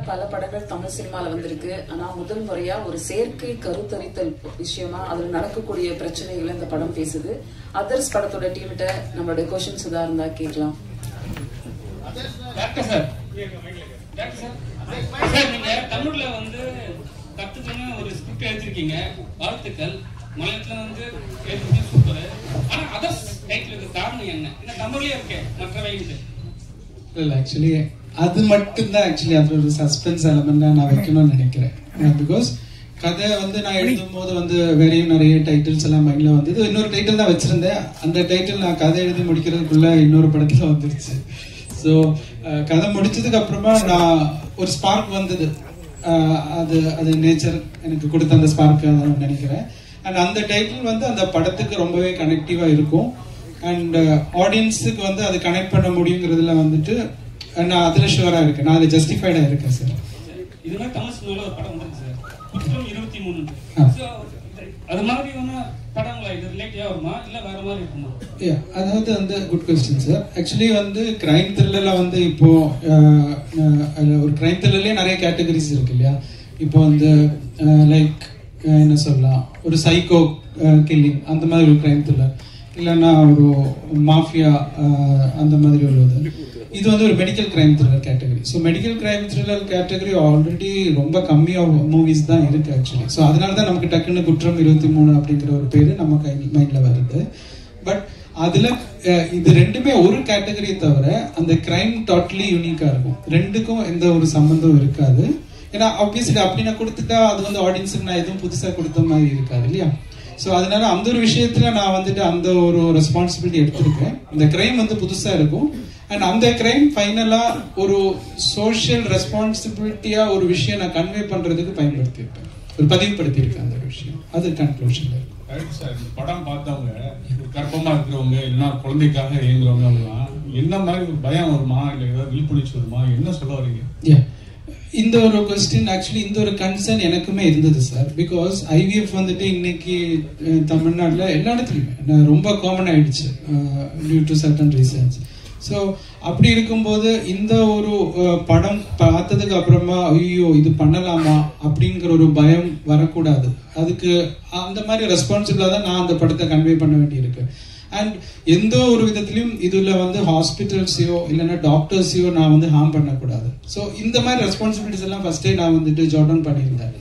பல படங்கள் தமிழ் சினிமால வந்திருக்கு. ஆனா முதல் முறையா ஒரு செயற்கை கருத்தரித்தல் விஷயமா அதுல நடக்கக்கூடிய பிரச்சனைகளை இந்த படம் பேசுது. அதர்ஸ் படத்தோட டீம்கிட்ட நம்மளுடைய கொஸ்டின்ஸ் ஏதா இருந்தா கேட்கலாம். நீங்க தமிழ்ல வந்து கத்துக்கணும் ஒரு ஸ்கிரிப்ட் எழுதிருக்கீங்க, வாழ்த்துக்கள். மலையாளத்துல வந்து சூப்பர். ஆனா அதர்ஸ் டைட்டிலுக்கு காரணம் என்ன? தமிழ்லயே இருக்கேன் மற்றவை இல்ல ஆக்சுவலி அது மட்டும்தான் ஆக்சுவலி அது ஒரு சஸ்பென்ஸ் எலமெண்டா நான் வைக்கணும்னு நினைக்கிறேன். பிகாஸ் கதை வந்து நான் எழுதும் போது வந்து வேறையும் நிறைய டைட்டில்ஸ் எல்லாம் மைண்ட்ல வந்தது. இன்னொரு டைட்டில் தான் வச்சிருந்தேன். அந்த டைட்டில் நான் கதை எழுதி முடிக்கிறதுக்குள்ள இன்னொரு படத்துல வந்துருச்சு. ஸோ கதை முடிச்சதுக்கு அப்புறமா நான் ஒரு ஸ்பார்க் வந்தது. அது அது நேச்சர் எனக்கு கொடுத்த அந்த ஸ்பார்க் நினைக்கிறேன். அண்ட் அந்த டைட்டில் வந்து அந்த படத்துக்கு ரொம்பவே கனெக்டிவா இருக்கும். அண்ட் ஆடியன்ஸுக்கு வந்து அது கனெக்ட் பண்ண முடியுங்கிறதுல வந்துட்டு நான் அதுல ஷுவரா இருக்கேன். நான் அதுல ஜஸ்டிஃபைடா இருக்கேன் சார். இதுமாதிரி தமிழ் சினிமாவில் ஒரு படம் வந்துருக்கு சார், குற்றம் 23. அது மாதிரியான படங்களா இது ரிலேட்டிவா வருமா இல்ல வேற மாதிரி இருக்குமா? அதாவது வந்து குட் கொஸ்டின் சார். ஆக்சுவலி வந்து கிரைம் த்ரில்லர்ல வந்து இப்போ ஒரு கிரைம் த்ரில்லர்லயே நிறைய கேட்டகரிஸ் இருக்கு இல்லையா? இப்போ வந்து லைக் என்ன சொல்லலாம், ஒரு சைக்கோ கில்லிங் அந்த மாதிரி ஒரு கிரைம் த்ரில்லர், இல்லைன்னா ஒரு மாஃபியா அந்த மாதிரி உள்ளது. இது வந்து ஒரு medical crime thriller category. So medical crime thriller category already ரொம்ப கம்மியாக மூவிஸ் தான் இருக்கு ஆக்சுவலி. ஸோ அதனால தான் நமக்கு டக்குன்னு குற்றம் 23 அப்படிங்கிற ஒரு பேரு நம்ம மைண்ட்ல வருது. பட் அதுல இது ரெண்டுமே ஒரு கேட்டகரியை தவிர அந்த கிரைம் டோட்டலி யூனிக்கா இருக்கும். ரெண்டுக்கும் எந்த ஒரு சம்பந்தம் இருக்காது. ஏன்னா ஆப்வியஸ்லி அப்படின்னா கொடுத்துட்டா அது வந்து ஆடியன்ஸுக்கு நான் எதுவும் புதுசா கொடுத்த மாதிரி இருக்காது இல்லையா? ஸோ அதனால அந்த ஒரு விஷயத்துல நான் வந்துட்டு அந்த ஒரு ரெஸ்பான்சிபிலிட்டி எடுத்திருக்கேன். இந்த கிரைம் வந்து புதுசா இருக்கும். அண்ட் அந்த கிரைம் ஃபைனலா ஒரு சோஷியல் ரெஸ்பான்சிபிலிட்டியா ஒரு விஷயம் நான் கன்வே பண்றதுக்கு பயன்படுத்தியிருக்கேன், ஒரு பதிவுபடுத்தியிருக்கேன் அந்த ஒரு விஷயம். அது கன்க்ளூஷன்ல இருக்கும். இந்த படம் பார்த்தவங்க கர்ப்பமா இருக்கிறவங்க இல்லைன்னா குழந்தைக்காக இயங்குறவங்க அவங்கலாம் என்ன மாதிரி ஒரு பயம் வருமா, இல்லை ஏதாவது விழிப்புணர்ச்சி வருமா, என்ன சொல்ல வரீங்க? இந்த ஒரு கொஸ்டின் ஆக்சுவலி இந்த ஒரு கன்சர்ன் எனக்குமே இருந்தது சார். பிகாஸ் ஐவிஎஃப் வந்துட்டு இன்னைக்கு தமிழ்நாட்டில் எல்லா இடத்துலையுமே ரொம்ப காமன் ஆயிடுச்சு due to certain reasons. So அப்படி இருக்கும்போது இந்த ஒரு படம் பார்த்ததுக்கு அப்புறமா ஐயோ இது பண்ணலாமா அப்படிங்கிற ஒரு பயம் வரக்கூடாது. அதுக்கு அந்த மாதிரி ரெஸ்பான்சிபிளா தான் நான் அந்த படத்தை கன்வே பண்ண வேண்டியிருக்கு. அண்ட் எந்த ஒரு விதத்திலையும் இதுல வந்து ஹாஸ்பிட்டல்ஸையோ இல்லைன்னா டாக்டர்ஸையோ நான் வந்து ஹார்ம் பண்ணக்கூடாது. ஸோ இந்த மாதிரி ரெஸ்பான்சிபிலிட்டிஸ் எல்லாம் ஃபர்ஸ்டே நான் வந்துட்டு ஜாட் டவுன் பண்ணியிருந்தேன்.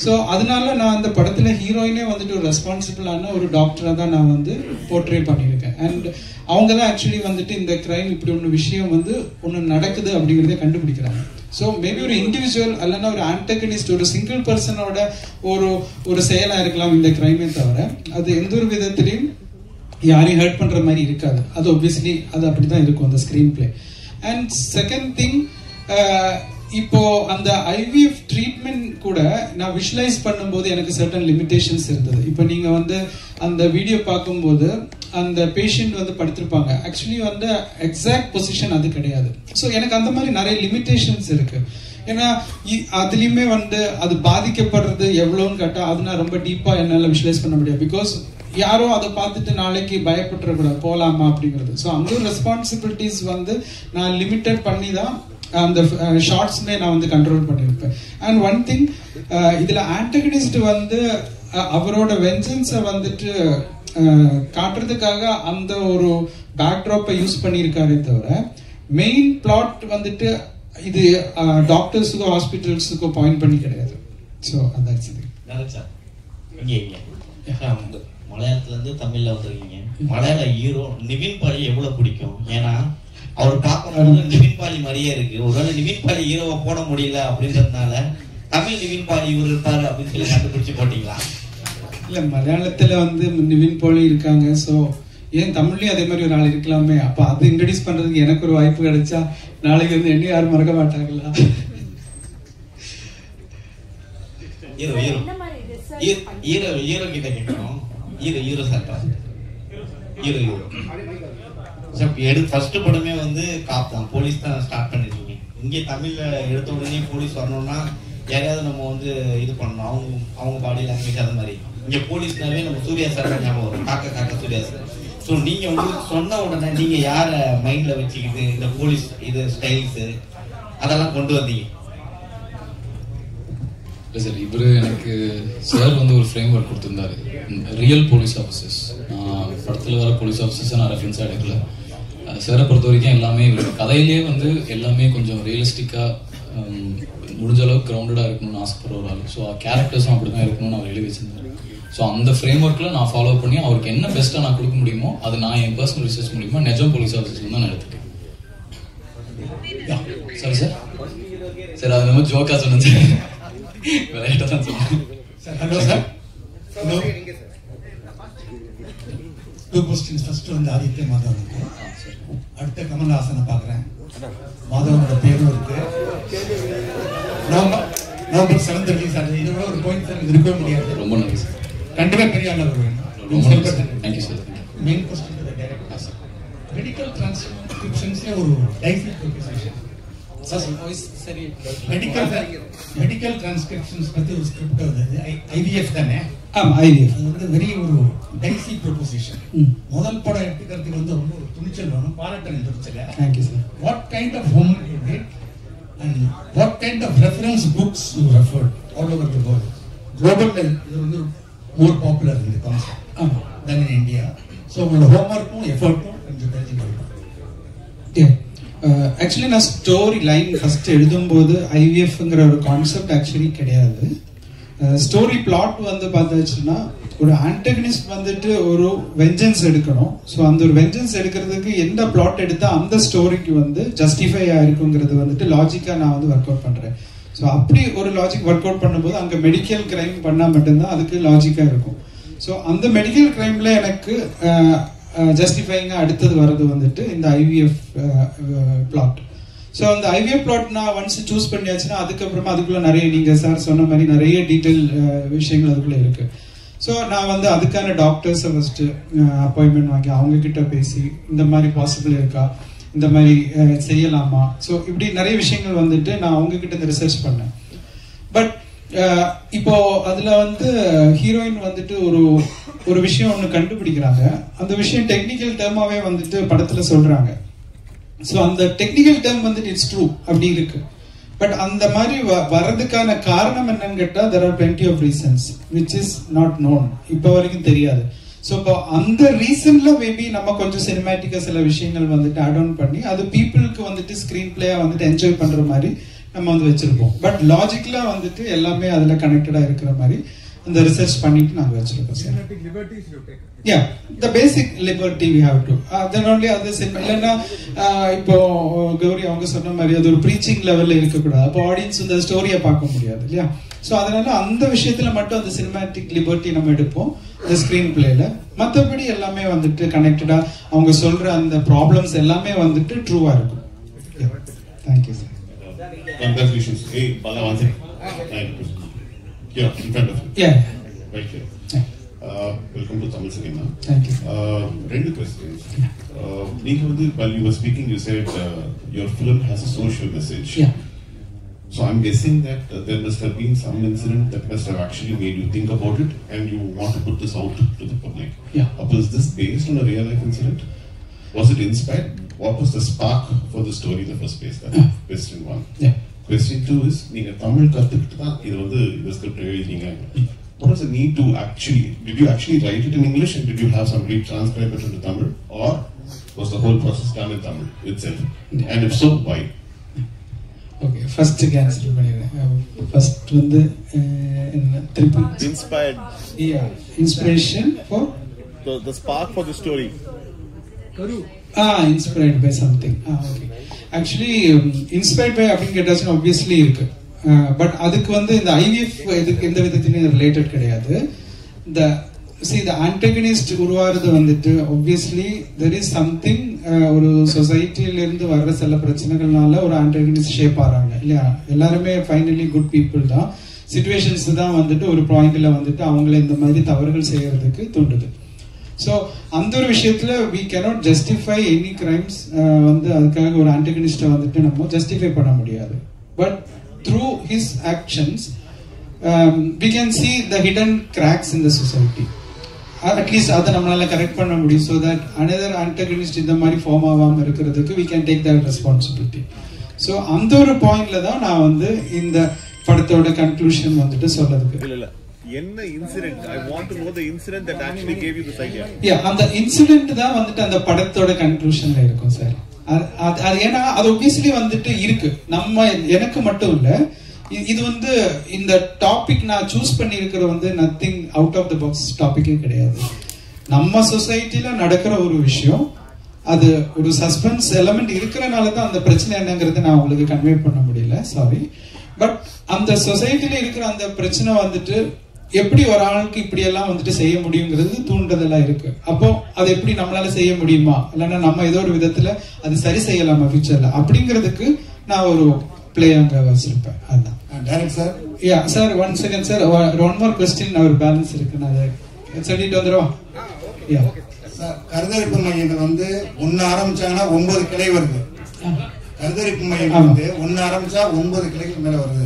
ஸோ அதனால நான் அந்த படத்துல ஹீரோயினே வந்துட்டு ஒரு ரெஸ்பான்சிபிளான ஒரு டாக்டரா தான் நான் வந்து போர்ட்ரே பண்ணியிருக்கேன். அண்ட் அவங்க தான் ஆக்சுவலி வந்துட்டு இந்த கிரைம் இப்படி ஒன்று விஷயம் வந்து ஒன்று நடக்குது அப்படிங்கிறத கண்டுபிடிக்கிறாங்க. ஸோ மேபி ஒரு இண்டிவிஜுவல் அல்லனா ஒரு ஆன்டகனிஸ்ட் ஒரு சிங்கிள் பர்சனோட ஒரு செயலா இருக்கலாம் இந்த கிரைமே தவிர அது எந்த ஒரு விதத்திலையும் யாரையும் ஹர்ட் பண்ற மாதிரி இருக்காது. அது ஒப்வியஸ்லி அது அப்படிதான் இருக்கும் அந்த screen play. And second thing, இப்போ அந்த ஐவிஎஃப் ட்ரீட்மெண்ட் கூட நான் விஷுவலைஸ் பண்ணும்போது எனக்கு சர்டன் லிமிடேஷன்ஸ் இருந்தது. இப்போ நீங்க வந்து அந்த வீடியோ பார்க்கும்போது அந்த பேஷண்ட் வந்து படுத்திருப்பாங்க. ஆக்சுவலி வந்து எக்ஸாக்ட் பொசிஷன் அது கிடையாது. ஸோ எனக்கு அந்த மாதிரி நிறைய லிமிடேஷன்ஸ் இருக்கு. ஏன்னா அதுலயுமே வந்து அது பாதிக்கப்படுறது எவ்வளவுன்னு கேட்டா அது நான் ரொம்ப டீப்பா என்னால விஷுவலைஸ் பண்ண முடியாது. பிகாஸ் யாரோ அதை பார்த்துட்டு நாளைக்கு பயப்பட்டுறக்கூடாது போலாமா அப்படிங்கிறது. ஸோ அந்த ஒரு ரெஸ்பான்சிபிலிட்டிஸ் வந்து நான் லிமிட்டட் பண்ணி தான் அந்த ஷார்ட்ஸ்மே நான் வந்து கண்ட்ரோல் பண்ணியிருப்பேன். அண்ட் ஒன் திங், இதுல ஆன்டகனிஸ்ட் வந்து அவரோட வெஞ்சன்ஸை வந்துட்டு காட்டுறதுக்காக அந்த ஒரு பேக்ட்ராப்பை யூஸ் பண்ணியிருக்காரே தவிர மெயின் பிளாட் வந்துட்டு இது டாக்டர்ஸுக்கோ ஹாஸ்பிட்டல்ஸுக்கோ பாயிண்ட் பண்ணி கிடையாது. ஸோ அதான் மலையாளத்துல இருந்து தமிழ்ல வந்திருக்கீங்க. மலையாள ஹீரோ நிவின் பாலி எவ்வளவு பிடிக்கும்? ஏன்னா அவர் பார்க்கும்போது நிவின் பாலி மாதிரியே இருக்கு. ஒருவேளை நிவின் பாலி ஹீரோவை போட முடியல அப்படின்றதுனால தமிழ் நிவின் பாலி இவர் இருப்பாரு அப்படின்னு சொல்லி கண்டுபிடிச்சு போட்டீங்களா? இல்ல மலையாளத்துல வந்து நிவின் பாலி இருக்காங்க. ஸோ ஏன் தமிழ்லயும் அதே மாதிரி ஒரு ஆள் இருக்கலாமே. அப்ப அது இன்ட்ரடியூஸ் பண்றதுக்கு எனக்கு ஒரு வாய்ப்பு கிடைச்சா நாளைக்கு வந்து என்ன யாரும் மறக்க மாட்டாங்களா? ஹீரோ ஹீரோ ஹீரோ ஹீரோ கிட்ட கேட்கணும். ஹீரோ சார்ட்டா ஹீரோ ஃபர்ஸ்ட் படமே வந்து காப் தான், போலீஸ் தான் ஸ்டார்ட் பண்ணிருக்கீங்க. இங்கே தமிழ்ல எடுத்த உடனே போலீஸ் வரணும்னா யாரையாவது நம்ம வந்து இது பண்ணணும், அவங்க பாடி லாங்குவேஜ் அது மாதிரி. இங்க போலீஸ்னாவே நம்ம சூர்யா சார் ஞாபகம் வரும், காக்க சூர்யா சார். ஸோ நீங்க வந்து சொன்ன உடனே நீங்க யார மைண்ட்ல வச்சுக்கிட்டு இந்த போலீஸ் இது ஸ்டைல்ஸ் அதெல்லாம் கொண்டு வந்தீங்க? இல்லை சார், இவர் எனக்கு சார் வந்து ஒரு ஃப்ரேம் ஒர்க் கொடுத்துருந்தாரு, ரியல் போலீஸ் ஆஃபீஸர்ஸ். நான் படத்தில் வர போலீஸ் ஆஃபீஸர்ஸை நான் ரெஃபரன்ஸாக எடுக்கல. சாரை பொறுத்த வரைக்கும் எல்லாமே கதையிலேயே வந்து எல்லாமே கொஞ்சம் ரியலிஸ்டிக்காக முடிஞ்ச அளவுக்கு கிரவுண்டடாக இருக்கணும்னு ஆசைப்படுற ஒரு ஆள். ஸோ கேரக்டர்ஸும் அப்படி தான் இருக்கணும்னு அவர் எழுதி வச்சிருந்தாரு. ஸோ அந்த ஃப்ரேம் ஒர்க்கில் நான் ஃபாலோ பண்ணி அவருக்கு என்ன பெஸ்ட்டாக நான் கொடுக்க முடியுமோ அது நான் என் பர்சனல் ரிசர்ச் மூலியமா நிஜம் போலீஸ் ஆஃபீஸர்ஸ் தான் நான் எடுத்துக்கேன். சரி சார், சார் அது நம்ம ஜோக்கா சொன்னேன் சார், விளையாட்ட தான் சொன்னேன். Hello sir. Hello. 2 questions. First வந்து ஆதித்ய மாதவனுக்கு, அடுத்த கமல்ஹாசனை பார்க்குறேன். மாதவனோட பேரும் இருக்கு. நவம்பர் 7 ரிலீஸ் ஆகுது. இதோட ஒரு பாயிண்ட் சார் இருக்கவே முடியாது. ரொம்ப நன்றி சார். கண்டிப்பாக பெரிய ஆள் வேணும். ரொம்ப நன்றி sir. Thank you sir. Main question to the director sir. Medical டிரான்ஸ்கிரிப்ஷன்ஸ்ல ஒரு டைசி ப்ரொபோசிஷன். மெடிக்கல் டிரான்ஸ்கிரிப்ஷன்ஸ் பத்தி ஒரு ஸ்கிரிப்ட் வந்தது. ஐவிஎஃப் தானே? ஆமா, ஐவிஎஃப். அது வந்து வெரி ஒரு டைசி ப்ரொபோசிஷன். முதல் படம் எடுத்துக்கிறதுக்கு வந்து ரொம்ப ஒரு துணிச்சல் வேணும். பாராட்டணும் துணிச்சல. Thank you sir. What kind of homework you did and what kind of reference books you referred all over the world? Global இது வந்து மோர் பாப்புலர் இந்த concept then in India. So உங்களோட ஹோம்ஒர்க்கும் எஃபர்ட்டும் கொஞ்சம் தெரிஞ்சுக்கணும். ஆக்சுவலி நான் ஸ்டோரி லைன் ஃபர்ஸ்ட் எழுதும்போது ஐவிஎஃப்ங்கிற ஒரு கான்செப்ட் ஆக்சுவலி கிடையாது. ஸ்டோரி பிளாட் வந்து பார்த்தாச்சுன்னா ஒரு ஆன்டகனிஸ்ட் வந்துட்டு ஒரு வெஞ்சன்ஸ் எடுக்கணும். ஸோ அந்த ஒரு வெஞ்சன்ஸ் எடுக்கிறதுக்கு எந்த பிளாட் எடுத்தா அந்த ஸ்டோரிக்கு வந்து ஜஸ்டிஃபை ஆயிருக்குங்கிறது வந்துட்டு லாஜிக்கா நான் வந்து ஒர்க் அவுட் பண்றேன். ஸோ அப்படி ஒரு லாஜிக் ஒர்க் அவுட் பண்ணும்போது அங்கே மெடிக்கல் கிரைம் பண்ணா மட்டும்தான் அதுக்கு லாஜிக்கா இருக்கும். ஸோ அந்த மெடிக்கல் கிரைம்ல எனக்கு ஜஸ்டிஃபைங்கா அடுத்தது வர்றது வந்துட்டு இந்த ஐவிஎஃப் பிளாட். ஸோ அந்த ஐவிஎஃப் பிளாட் நான் ஒன்ஸ் சூஸ் பண்ணியாச்சுன்னா அதுக்கப்புறமா அதுக்குள்ள நிறைய நீங்க சார் சொன்ன மாதிரி நிறைய டீட்டெயில் விஷயங்கள் அதுக்குள்ள இருக்கு. ஸோ நான் வந்து அதுக்கான டாக்டர்ஸை ஃபர்ஸ்ட் அப்பாயின்மெண்ட் வாங்கி அவங்க கிட்ட பேசி இந்த மாதிரி பாசிபிள் இருக்கா, இந்த மாதிரி செய்யலாமா, ஸோ இப்படி நிறைய விஷயங்கள் வந்துட்டு நான் அவங்க கிட்ட இந்த ரிசர்ச் பண்ணேன். பட் இப்போ அதுல வந்து ஹீரோயின் வந்துட்டு ஒரு விஷயம் ஒண்ணு கண்டுபிடிக்கிறாங்க. அந்த விஷயம் டெக்னிக்கல் டேர்மாவே வந்துட்டு படத்துல சொல்றாங்க. சோ அந்த டெக்னிக்கல் டேர்ம் வந்துட்டு இட்ஸ் ட்ரூ அப்படி இருக்கு. பட் அந்த மாதிரி வர்றதுக்கான காரணம் என்னன்னு கேட்டா there are plenty of reasons which is not known. இப்போ வரைக்கும் தெரியாது. சோ இப்போ அந்த ரீசன்ல மேபி நம்ம கொஞ்சம் சினிமேட்டிக்கா சில விஷயங்கள் வந்துட்டு ஆட் ஆன் பண்ணி அது பீப்புளுக்கு வந்துட்டு ஸ்கிரீன் பிளேயா வந்துட்டு என்ஜாய் பண்ற மாதிரி நம்ம வந்து வச்சிருப்போம். பட் லாஜிக்கலா வந்துட்டு எல்லாமே அதுல கனெக்டடா இருக்கிற மாதிரி அந்த ரிசர்ச் பண்ணிட்டு நாங்க வச்சிருக்கோம் sir. Yeah, the basic liberty we have to. Then only other cinema. இல்லைன்னா இப்போ கௌரி அவங்க சொன்ன மாதிரி அது ஒரு ப்ரீச்சிங் லெவல்ல இருக்கக்கூடாது. அப்போ ஆடியன்ஸ் இந்த ஸ்டோரியை பார்க்க முடியாது இல்லையா? ஸோ அதனால அந்த விஷயத்துல மட்டும் அந்த சினிமேட்டிக் லிபர்ட்டி நம்ம எடுப்போம் இந்த ஸ்கிரீன் பிளேல. மற்றபடி எல்லாமே வந்துட்டு கனெக்டடா அவங்க சொல்ற அந்த ப்ராப்ளம்ஸ் எல்லாமே வந்துட்டு ட்ரூவா இருக்கும். Thank you sir. Congratulations. Hey, Bala, one second. Here, in front of you. Yeah. Right here. Welcome to Tamil Cinema. Thank you. Two questions. While you were speaking, you said your film has a social message. Yeah. So I'm guessing that there must have been some incident that must have actually made you think about it and you want to put this out to the public. Yeah. Was this based on a real life incident? Was it inspired? What was the spark for the story in the first place? That's question one. Yeah. Question two is, நீங்க தமிழ் கத்துக்கிட்டு தான் இது வந்து இந்த script எழுதினீங்க. What was the need to actually, did you actually write it in English and did you have somebody transcribe it into Tamil, or was the whole process done in Tamil itself? And if so, why? Okay, first answer பண்ணிடுறேன். First வந்து திருப்பி inspired. Yeah, inspiration for the spark for the story. Inspired by something. Okay. Actually, inspired by அப்படின்னு கேட்டாச்சுன்னா obviously இருக்கு. But அதுக்கு வந்து இந்த IVF இதுக்கு எந்த விதத்திலையும் ரிலேட்டட் கிடையாது. the antagonist உருவாறது வந்துட்டு obviously there is something ஒரு சொசைட்டில இருந்து வர்ற சில பிரச்சனைகள்னால ஒரு ஆன்டகனிஸ்ட் ஷேப் ஆறாங்க இல்லையா? எல்லாருமே ஃபைனலி குட் பீப்புள் தான். சிச்சுவேஷன்ஸ் தான் வந்துட்டு ஒரு பாயிண்ட்ல வந்துட்டு அவங்கள இந்த மாதிரி தவறுகள் செய்யறதுக்கு தூண்டுது. ஸோ அந்த ஒரு விஷயத்துல we cannot justify any crimes. வந்து அதுக்காக ஒரு ஆன்டகனிஸ்டை வந்துட்டு நம்ம ஜஸ்டிஃபை பண்ண முடியாது. But through his actions we can see the hidden cracks in the society. At least அதை நம்மளால கரெக்ட் பண்ண முடியும். so that another antagonist இந்த மாதிரி ஃபார்ம் ஆகாம இருக்கிறதுக்கு we can take that responsibility. So அந்த ஒரு பாயிண்ட்ல தான் நான் வந்து இந்த படத்தோட கன்க்ளூஷன் வந்துட்டு சொல்றதுக்கு. இல்ல என்ன incident? I want to know the incident that actually gave you this idea. அந்த இன்சிடென்ட் தான் வந்துட்டு அந்த படத்தோட கன்க்ளூஷன்ல இருக்கும் சார். அது ஏன்னா அது obviously வந்துட்டு இருக்கு. நம்ம எனக்கு மட்டும் இல்ல, இது வந்து இந்த டாபிக் நான் சூஸ் பண்ணி இருக்கிற வந்து nothing out of the box டாபிக்கே கிடையாது. நம்ம சொசைட்டில நடக்கிற ஒரு விஷயம், அது ஒரு சஸ்பென்ஸ் எலமெண்ட் இருக்கிறனால தான் அந்த பிரச்சனை என்னங்கிறத நான் உங்களுக்கு கன்வே பண்ண முடியல, சாரி. பட் அந்த சொசைட்டில இருக்கிற அந்த பிரச்சனை வந்துட்டு எப்படி ஒரு ஆளுக்கு இப்படி எல்லாம் வந்துட்டு செய்ய முடியுங்கிறது தூண்டுதெல்லாம் இருக்கு. அப்போ அது எப்படி நம்மளால செய்ய முடியுமா, இல்லைன்னா நம்ம ஏதோ ஒரு விதத்துல அது சரி செய்யலாமா ஃபியூச்சர்ல அப்படிங்கிறதுக்கு நான் ஒரு பிளே அங்க வச்சிருப்பேன். அதுதான் direct sir. Sir 1 second sir, one more question ஒரு பேலன்ஸ் இருக்கு, நான் அதை சொல்லிட்டு வந்துடுவா. சார், கருத்தரிப்பு மையம் வந்து 1 ஆரம்பிச்சாங்கன்னா 9 கிளை வருது. கருத்தரிப்பு மையம் வந்து 1 ஆரம்பிச்சா 9 கிளைகள் மேல வருது.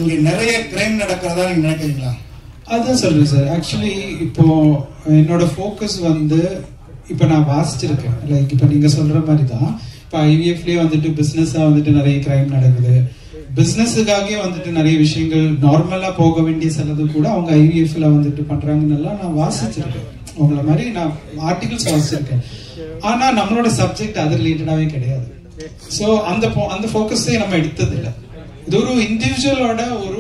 இங்க நிறைய கிரைம் நடக்கிறதா நீங்க நினைக்கிறீங்களா? அதான் சொல்றேன் சார். ஆக்சுவலி இப்போ என்னோட ஃபோக்கஸ் வந்து இப்போ நான் வாசிச்சிருக்கேன். லைக் இப்போ நீங்க சொல்ற மாதிரி தான் இப்போ ஐவிஎஃப்லயே வந்துட்டு பிசினஸா வந்துட்டு நிறைய கிரைம் நடக்குது. பிசினஸுக்காகவே வந்துட்டு நிறைய விஷயங்கள் நார்மலா போக வேண்டிய சிலது கூட அவங்க ஐவிஎஃப்ல வந்துட்டு பண்றாங்கன்னு நான் வாசிச்சிருக்கேன். உங்களை மாதிரி நான் ஆர்டிகல்ஸ் வாசிச்சிருக்கேன். ஆனா நம்மளோட சப்ஜெக்ட் அது ரிலேட்டடாவே கிடையாது. ஸோ அந்த ஃபோக்கஸே நம்ம எடுத்தது இல்லை. இது ஒரு இண்டிவிஜுவலோட ஒரு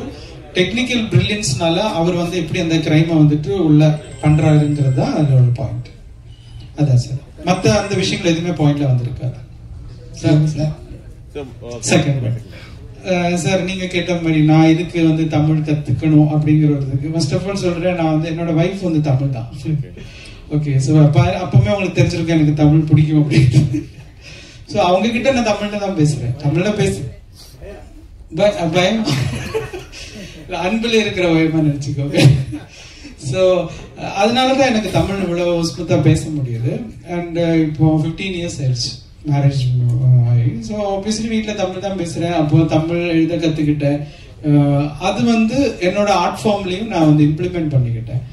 டெக்னிக்கல் பிரில்லியன்ஸ்னால அவர் வந்து எப்படி அந்த கிரைமை வந்துட்டு உள்ள பண்றாருங்கிறது தான் அதோட பாயிண்ட். அதான் சார், மற்ற அந்த விஷயங்கள் எதுவுமே பாயிண்ட்ல வந்திருக்காரு. செகண்ட் சார், நீங்க கேட்ட மாதிரி நான் இதுக்கு வந்து தமிழ் கத்துக்கணும் அப்படிங்கிறதுக்கு ஃபர்ஸ்ட் ஆஃப் ஆல் சொல்றேன், நான் வந்து என்னோட வைஃப் வந்து தமிழ் தான். ஓகே, ஸோ அப்பவுமே அவங்களுக்கு தெரிஞ்சிருக்கேன் எனக்கு தமிழ் பிடிக்கும் அப்படின்னு. ஸோ அவங்க கிட்ட நான் தமிழ்ல தான் பேசுறேன். தமிழ்ல பயம் அன்புல இருக்கிற பயமா நினைச்சுக்கோங்க. ஸோ அதனாலதான் எனக்கு தமிழ் இவ்வளவு ஸ்மூத்தா பேச முடியுது. அண்ட் இப்போ 15 years ஆயிடுச்சு மேரேஜ் ஆகி. ஸோ ஆப்வியஸ்லி வீட்டில் தமிழ் தான் பேசுறேன். அப்போ தமிழ் எழுத கத்துக்கிட்டேன். அது வந்து என்னோட ஆர்ட் ஃபார்ம்லயும் நான் வந்து இம்ப்ளிமெண்ட் பண்ணிக்கிட்டேன்.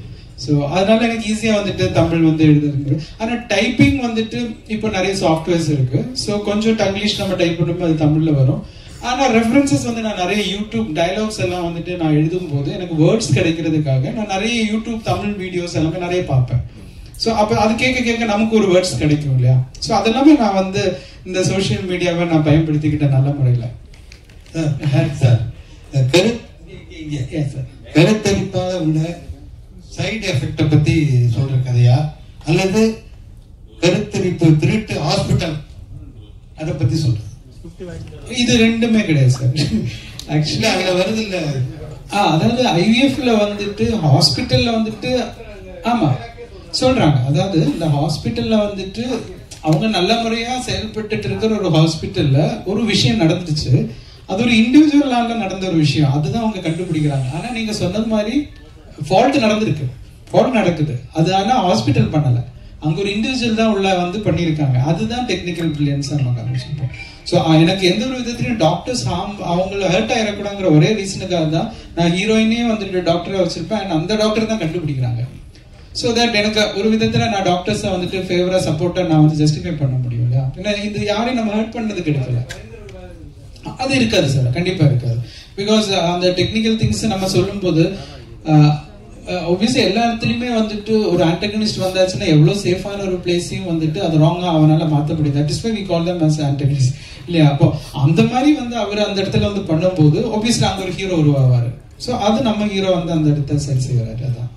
ஸோ அதனால எனக்கு ஈஸியா வந்துட்டு தமிழ் வந்து எழுதுறது. ஆனா டைப்பிங் வந்துட்டு இப்போ நிறைய சாஃப்ட்வேர்ஸ் இருக்கு. ஸோ கொஞ்சம் டங்கிலீஷ் நம்ம டைப் பண்ணும்போது அது தமிழ்ல வரும். ஆனா ரெஃபரன்சஸ் வந்து நான் நிறைய யூடியூப் டயலாக்ஸ் எல்லாம் வந்துட்டு நான் எழுதும் போது எனக்கு வேர்ட்ஸ் கிடைக்கிறதுக்காக நான் நிறைய யூடியூப் தமிழ் வீடியோஸ் எல்லாமே நிறைய பார்ப்பேன். ஸோ அப்போ அது கேட்க நமக்கு ஒரு வேர்ட்ஸ் கிடைக்கும் இல்லையா. ஸோ அதெல்லாமே நான் வந்து இந்த சோசியல் மீடியாவை நான் பயன்படுத்திக்கிட்டேன் நல்ல முறையில். சார், கருத்தரிப்பால உள்ள சைடு எஃபெக்ட பத்தி சொல்ற கதையா அல்லது கருத்தரிப்பு திருட்டு ஹாஸ்பிட்டல் அதை பத்தி சொல்ற? இது ரெண்டுமே கிடையாது சார். ஆக்சுவலி அதுல வருது இல்ல, அதாவது ஐவிஎஃப்ல வந்துட்டு ஹாஸ்பிட்டல்ல வந்துட்டு ஆமா சொல்றாங்க. அதாவது இந்த ஹாஸ்பிட்டல்ல வந்துட்டு அவங்க நல்ல முறையா செயல்பட்டு இருக்கிற ஒரு ஹாஸ்பிட்டல்ல ஒரு விஷயம் நடந்துச்சு. அது ஒரு இண்டிவிஜுவலால நடந்த ஒரு விஷயம், அதுதான் அவங்க கண்டுபிடிக்கிறாங்க. ஆனா நீங்க சொன்னது மாதிரி ஃபால்ட் நடந்திருக்கு, ஃபால்ட் நடக்குது. அது ஆனா ஹாஸ்பிட்டல் பண்ணல, அங்க ஒரு இண்டிவிஜுவல் தான் உள்ள வந்து பண்ணியிருக்காங்க. அதுதான் டெக்னிக்கல் பிரில்லியன்ஸ் நம்ம காமிச்சிருப்போம். ஸோ எனக்கு எந்த ஒரு விதத்திலையும் டாக்டர்ஸ் அவங்கள ஹர்ட் ஆயிடக்கூடாங்கிற ஒரே ரீசனுக்காக தான் நான் ஹீரோயினே வந்துட்டு டாக்டரா வச்சிருப்பேன். அண்ட் அந்த டாக்டர் தான் கண்டுபிடிக்கிறாங்க. ஸோ தட் எனக்கு ஒரு விதத்துல நான் டாக்டர்ஸை வந்துட்டு ஃபேவரா சப்போர்ட்டா நான் வந்து ஜஸ்டிஃபை பண்ண முடியும் இல்லையா. ஏன்னா இது யாரையும் நம்ம ஹர்ட் பண்ணது கிடைக்கல, அது இருக்காது சார், கண்டிப்பா இருக்காது. பிகாஸ் அந்த டெக்னிக்கல் திங்ஸ் நம்ம சொல்லும் போது ஒபியஸ்லி எல்லா இடத்துலயுமே வந்துட்டு ஒரு ஆன்டகனிஸ்ட் வந்தாச்சுன்னா எவ்வளவு சேஃபான ஒரு பிளேஸையும் வந்துட்டு அது ராங்கா அவனால மாத்த முடியும். That is why we call them as antagonists இல்லையா. அப்போ அந்த மாதிரி வந்து அவர் அந்த இடத்துல வந்து பண்ணும்போது ஒபியஸ்லி அங்க ஒரு ஹீரோ உருவாவாரு. ஸோ அது நம்ம ஹீரோ வந்து அந்த இடத்த சரி செய்வாரு. அதான்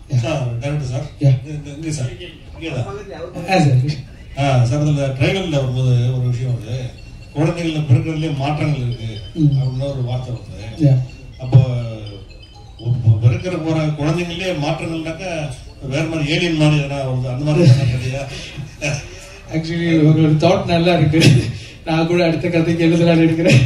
ட்ரைலர்ல வரும்போது ஒரு விஷயம் வந்து குழந்தைகள பிறகுறதுலயே மாற்றங்கள் இருக்கு அப்படின்னு ஒரு வார்த்தை வருது. அப்போ பிறக்கிற போற குழந்தைங்களே மாற்றங்கள்னாக்க வேற மாதிரி ஏலியன் மாதிரி வருது, அந்த மாதிரி. ஆக்சுவலி உங்களோட தாட் நல்லா இருக்கு. நான் கூட அடுத்த கதைக்கு எழுதலான்னு இருக்கிறேன்.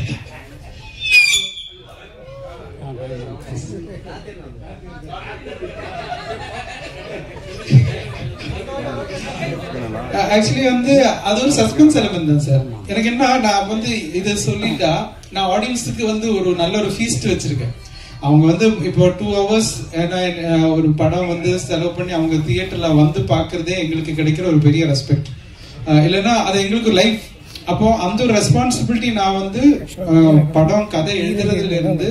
ஆக்சுவலி வந்து அது ஒரு சஸ்பென்ஸ் எலிமெண்ட் தான் சார். எனக்கு என்ன, நான் வந்து இதை சொல்லிட்டா நான் ஆடியன்ஸுக்கு வந்து ஒரு நல்ல ஒரு ஃபீஸ்ட் வச்சிருக்கேன். அவங்க வந்து இப்போ 2 hours ஒரு படம் வந்து செலவு பண்ணி அவங்க தியேட்டர்ல வந்து பாக்குறதே எங்களுக்கு கிடைக்கிற ஒரு பெரிய ரெஸ்பெக்ட். இல்லைன்னா அது எங்களுக்கு லைஃப். அப்போ அந்த ஒரு ரெஸ்பான்சிபிலிட்டி நான் வந்து படம் கதை எழுதுறதுல இருந்து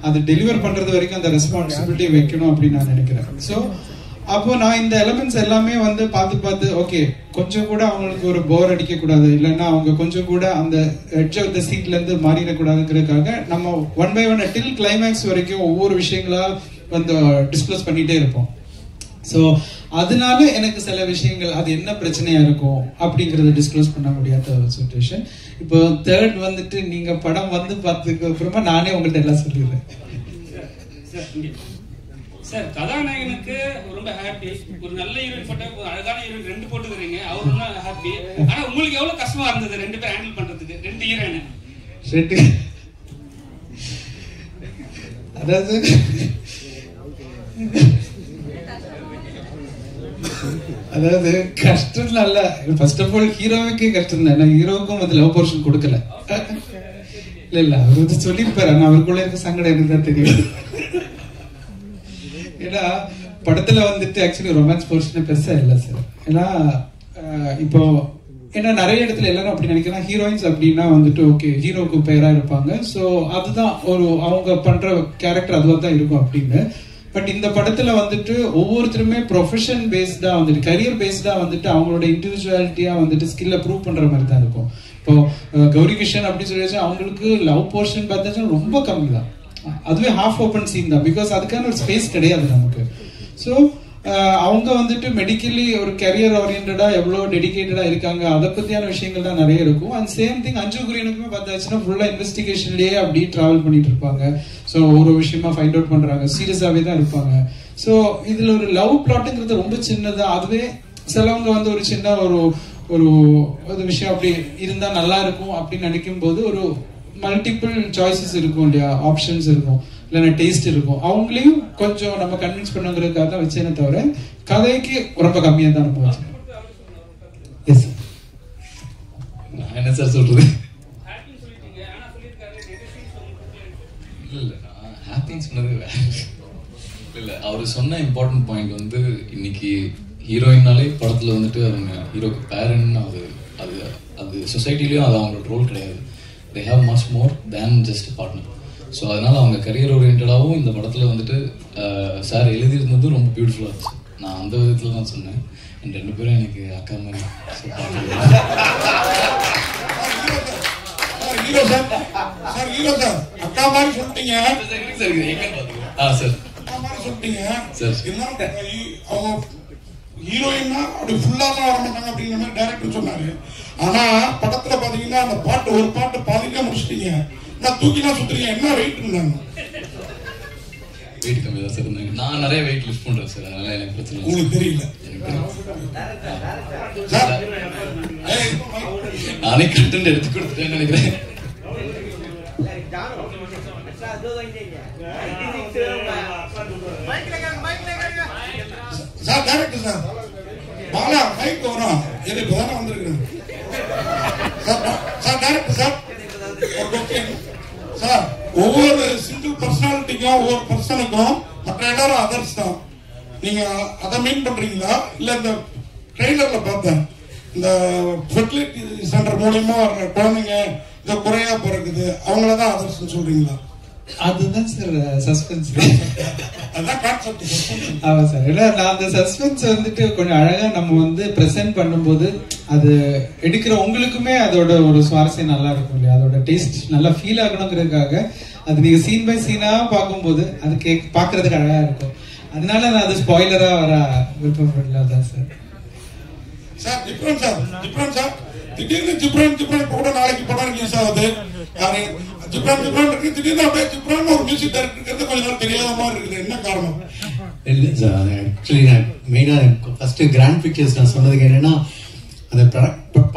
அதை டெலிவர் பண்றது வரைக்கும் அந்த ரெஸ்பான்சிபிலிட்டி வைக்கணும் அப்படின்னு நான் நினைக்கிறேன். ஸோ அப்போ நான் இந்த எலிமெண்ட்ஸ் எல்லாமே வந்து பார்த்து ஓகே கொஞ்சம் கூட அவங்களுக்கு ஒரு போர் அடிக்க கூடாது, இல்லைன்னா அவங்க கொஞ்சம் கூட அந்த எட்ஜ் ஆஃப் த சீட்ல இருந்து மாறிடக்கூடாதுங்கிறதுக்காக நம்ம 1 by 1 டில் கிளைமேக்ஸ் வரைக்கும் ஒவ்வொரு விஷயங்களா வந்து டிஸ்கஸ் பண்ணிட்டே இருப்போம். ஸோ அதனால எனக்கு சில விஷயங்கள் அது என்ன பிரச்சனையா இருக்கும் அப்படிங்கறத டிஸ்க்ளோஸ் பண்ண முடியாத ஒரு சுச்சுவேஷன். இப்போ தேர்ட் வந்துட்டு நீங்க படம் வந்து பார்த்ததுக்கு அப்புறமா நானே உங்கள்கிட்ட எல்லாம் சொல்லிடுறேன். சார் கதாநாயகனுக்கு ரொம்ப ஹாப்பி, ஒரு நல்ல ஹீரோயின் போட்ட ஒரு அழகான ஹீரோயின் 2 போட்டுக்கிறீங்க, அவரு ரொம்ப ஹாப்பி. ஆனா உங்களுக்கு எவ்வளவு கஷ்டமா இருந்தது 2 பேர் ஹேண்டில் பண்றதுக்கு, 2 ஹீரோயின்? அதாவது அதாவது கஷ்டம் இல்ல. ஃபர்ஸ்ட் ஆஃப் ஆல் ஹீரோவுக்கே கஷ்டம் தான். நான் ஹீரோவுக்கும் வந்து லவ் போர்ஷன் கொடுக்கல. இல்ல அவர் வந்து சொல்லியிருப்பாரு, ஆனா அவருக்குள்ள இருக்க சங்கடம் எனக்கு தான் தெரியும். ஏன்னா படத்துல வந்துட்டு ஆக்சுவலி ரொமான்ஸ் போர்ஷன் பெருசா இல்ல சார். ஏன்னா இப்போ ஏன்னா நிறைய இடத்துல எல்லாரும் அப்படி நினைக்கிறேன், ஹீரோயின்ஸ் அப்படின்னா வந்துட்டு ஓகே ஹீரோக்கு பேரா இருப்பாங்க, ஸோ அதுதான் ஒரு அவங்க பண்ற கேரக்டர் அதுவா தான் இருக்கும் அப்படின்னு. பட் இந்த படத்துல வந்துட்டு ஒவ்வொருத்தருமே ப்ரொஃபஷன் பேஸ்டா வந்துட்டு கரியர் பேஸ்டா வந்துட்டு அவங்களோட இண்டிவிஜுவாலிட்டியா வந்துட்டு ஸ்கில்ல ப்ரூவ் பண்ற மாதிரி தான் இருக்கும். இப்போ கௌரி கிருஷ்ணன் அப்படி சொல்லியாச்சு, அவங்களுக்கு லவ் போர்ஷன் பார்த்தாச்சும் ரொம்ப கம்மி தான், அதுவே ஹாஃப் ஓப்பன் சீன் தான், பிகாஸ் அதுக்கான ஒரு ஸ்பேஸ் கிடையாது நமக்கு. ஸோ அவங்க வந்துட்டு மெடிக்கலி ஒரு கரியர் ஓரியன்டா எவ்வளவு டெடிகேட்டடா இருக்காங்க, அதை பத்தியான விஷயங்கள் தான் நிறைய இருக்கும். அண்ட் சேம் திங் அஞ்சு குரியனுக்குமே பார்த்தாச்சுன்னா ஃபுல்லா இன்வெஸ்டிகேஷன்லயே அப்படி டிராவல் பண்ணிட்டு இருப்பாங்க. ஸோ ஒரு விஷயமா ஃபைண்ட் அவுட் பண்றாங்க, சீரியஸாவே தான் இருப்பாங்க. ஸோ இதுல ஒரு லவ் பிளாட்டுங்கிறது ரொம்ப சின்னதா, அதுவே சிலவங்க வந்து ஒரு சின்ன ஒரு ஒரு விஷயம் அப்படி இருந்தா நல்லா இருக்கும் அப்படின்னு நினைக்கும் போது ஒரு மல்டிபிள் சாய்ஸஸ் இருக்கும் இல்லையா, ஆப்ஷன்ஸ் இருக்கும், இல்லைன்னா டேஸ்ட் இருக்கும். அவங்களையும் கொஞ்சம் நம்ம கன்வின்ஸ் பண்ணுங்கிறதுக்காக தான் வச்சேனே தவிர கதைக்கு ரொம்ப கம்மியா தான் நம்ம வச்சோம். எஸ் நான் என்ன சார் சொல்றது, இல்ல நான் ஹாப்பின்னு சொன்னது வேற இல்ல. அவரு சொன்ன இம்பார்ட்டன்ட் பாயிண்ட் வந்து இன்னைக்கு ஹீரோயின்னாலே படத்துல வந்துட்டு அவங்க ஹீரோக்கு பேரண்ட், அது அது சொசைட்டிலயும் அது அவங்களோட ரோல் கிடையாது. they have much more than just a partner. So அதனால அவங்க கரியர் ஓரியன்டாகவும் இந்த படத்துல வந்துட்டு சார் எழுதியிருந்தது ரொம்ப பியூட்டிஃபுல்லா இருந்துச்சு. நான் அந்த விதத்துல தான் சொன்னேன். என் 2 பேரும் எனக்கு அக்கா மாதிரி. அக்கா மாதிரி சொல்லிட்டீங்க சார், சொல்லிட்டீங்க சார். அவங்க ஹீரோயின்னா அப்படி ஃபுல்லாலாம் வர மாட்டாங்க அப்படிங்கிற மாதிரி டைரக்டர் சொன்னாரு. ஆனா படத்துல பாத்தீங்கன்னா அந்த பாட்டு ஒரு பாட்டு பாதிக்க முடிச்சிட்டீங்க, நான் தூக்கிலாம் சுத்துறீங்க. என்ன வெயிட் இருந்தாங்க? வெயிட் கம்மி தான் சார் இருந்தாங்க. நான் நிறைய வெயிட் லிஃப்ட் பண்றேன் சார், அதனால எனக்கு பிரச்சனை இல்லை. உங்களுக்கு தெரியல? நானே கண்டென்ட் எடுத்து கொடுத்துட்டேன்னு நினைக்கிறேன். Sir director sir Bala mic வரும், இது இப்பதானே வந்திருக்கிறேன். சார் டைரக்டர் சார் சார் ஒவ்வொரு சிங்கிள் பர்சனாலிட்டிக்கும் ஒவ்வொரு பர்சனுக்கும் மற்ற எல்லாரும் அதர்ஸ் தான். நீங்க அதை மீன் பண்றீங்களா? இல்ல இந்த ட்ரெய்லர்ல பார்த்தேன் இந்த ஃபெர்டிலிட்டி சென்டர் மூலமா வர்ற குழந்தைங்க இந்த குறையா பிறகுது, அவங்களதான் அதர்ஸ் சொல்றீங்களா? அதுதான் சார் சஸ்பென்ஸ். அதான் கான்செப்ட். ஆமா சார். இல்ல நான் அந்த சஸ்பென்ஸ் வந்துட்டு கொஞ்சம் அழகா நம்ம வந்து பிரசன்ட் பண்ணும்போது அது எடுக்கிற உங்களுக்குமே அதோட ஒரு சுவாரஸ்யம் நல்லா இருக்கும் இல்லையா, அதோட டேஸ்ட் நல்லா ஃபீல் ஆகணுங்கிறதுக்காக அது நீங்க சீன் பை சீனா பார்க்கும்போது அது பாக்குறதுக்கு அழகா இருக்கும். அதனால நான் அது ஸ்பாயிலரா வர விருப்பப்படல தான் சார். சார் ஜிப்ரான் சார் திடீர்னு ஜிப்ரான் கூட நாளைக்கு படம் ரிலீஸ் ஆகுது. ஜிப்ரான் இருக்கு, திடீர்னு அப்படியே ஜிப்ரான் ஒரு மியூசிக் டைரக்டர் கொஞ்ச நாள் தெரியாத மாதிரி இருக்குது. என்ன காரணம்? இல்லை சார், ஆக்சுவலி நான் மெயினாக ஃபர்ஸ்ட் கிராண்ட் பிக்சர்ஸ் நான் சொன்னதுக்கு என்னன்னா, அந்த